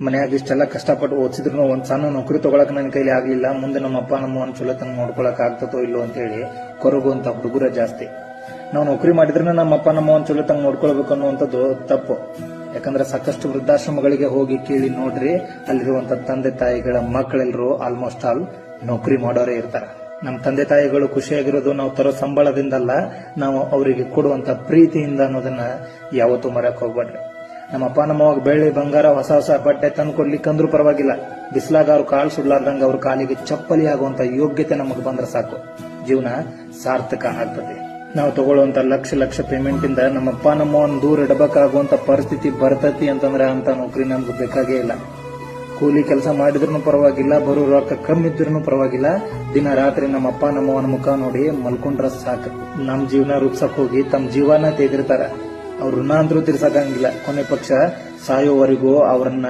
ಮನ್ಯಾಗ ಇಷ್ಟೆಲ್ಲ ಕಷ್ಟಪಟ್ಟು ಓದಿಸಿದ್ರು ಒಂದ್ ಸಣ್ಣ ನೌಕರಿ ತಗೊಳಕ್ ನನ್ನ ಕೈಲಿ ಆಗ್ಲಿಲ್ಲ, ಮುಂದೆ ನಮ್ಮ ಅಪ್ಪ ನಮ್ಮವನ್ನ ಚಲೋ ತಂಗ ನೋಡ್ಕೊಳಕ್ ಆಗ್ತತೋ ಇಲ್ಲೋ ಅಂತ ಹೇಳಿ ಕೊರಗುವಂತ ಹುಡುಗರ ಜಾಸ್ತಿ. ನಾವು ನೌಕರಿ ಮಾಡಿದ್ರೆ ನಮ್ಮ ಅಪ್ಪ ನಮ್ಮವನ್ನ ಚಲೋ ತಂಗ ನೋಡ್ಕೊಳ್ಬೇಕು ಅನ್ನುವಂಥದ್ದು ತಪ್ಪು. ಯಾಕಂದ್ರೆ ಸಾಕಷ್ಟು ವೃದ್ಧಾಶ್ರಮಗಳಿಗೆ ಹೋಗಿ ಕೇಳಿ ನೋಡ್ರಿ, ಅಲ್ಲಿರುವಂತ ತಂದೆ ತಾಯಿಗಳ ಮಕ್ಕಳೆಲ್ಲರೂ ಆಲ್ಮೋಸ್ಟ್ ಆಲ್ ನೌಕರಿ ಮಾಡೋರೇ ಇರ್ತಾರ. ನಮ್ಮ ತಂದೆ ತಾಯಿಗಳು ಖುಷಿಯಾಗಿರೋದು ನಾವು ತರೋ ಸಂಬಳದಿಂದಲ್ಲ, ನಾವು ಅವರಿಗೆ ಕೊಡುವಂತ ಪ್ರೀತಿಯಿಂದ ಅನ್ನೋದನ್ನ ಯಾವತ್ತೂ ಮರೆಯಕ್ ಹೋಗ್ಬೇಡ್ರಿ. ನಮ್ಮ ಅಪ್ಪ ನಮ್ಮವಾಗ ಬೆಳ್ಳಿ ಬಂಗಾರ ಹೊಸ ಹೊಸ ಬಟ್ಟೆ ತಂದು ಕೊಡ್ಲಿಕ್ಕಂದ್ರೂ ಪರವಾಗಿಲ್ಲ, ಬಿಸ್ಲಾಗ ಅವ್ರ ಕಾಲು ಸುಡ್ಲಾರ್ದಂಗ ಅವ್ರ ಕಾಲಿಗೆ ಚಪ್ಪಲಿ ಆಗುವಂತ ಯೋಗ್ಯತೆ ನಮಗ್ ಬಂದ್ರೆ ಸಾಕು, ಜೀವನ ಸಾರ್ಥಕ ಆಗ್ತದೆ. ನಾವು ತಗೊಳ್ಳುವಂತ ಲಕ್ಷ ಪೇಮೆಂಟ್ ಇಂದ ನಮ್ಮಪ್ಪ ನಮ್ಮವನ್ನ ದೂರ ಇಡಬೇಕಾಗುವಂತ ಪರಿಸ್ಥಿತಿ ಬರ್ತತಿ ಅಂತಂದ್ರೆ ಅಂತ ನೌಕರಿ ನಮ್ಗೆ ಬೇಕಾಗೇ ಇಲ್ಲ. ಕೂಲಿ ಕೆಲಸ ಮಾಡಿದ್ರು ಪರವಾಗಿಲ್ಲ, ಬರೋ ರೊಕ್ಕ ಕಮ್ಮಿ ಇದ್ರೂ ಪರವಾಗಿಲ್ಲ, ದಿನ ರಾತ್ರಿ ನಮ್ಮ ಅಪ್ಪ ನಮ್ಮವನ ಮುಖ ನೋಡಿ ಮಲ್ಕೊಂಡ್ರ ಸಾಕು. ನಮ್ ಜೀವನ ರೂಪ್ಸಕ್ ಹೋಗಿ ತಮ್ಮ ಜೀವನ ತೆಗೆದಿರ್ತಾರ, ಅವ್ರ ಋಣ ಅಂದ್ರೂ ತೀರ್ಸಕ್ಕಾಗಿಲ್ಲ. ಕೊನೆ ಪಕ್ಷ ಸಾಯೋವರೆಗೂ ಅವ್ರನ್ನ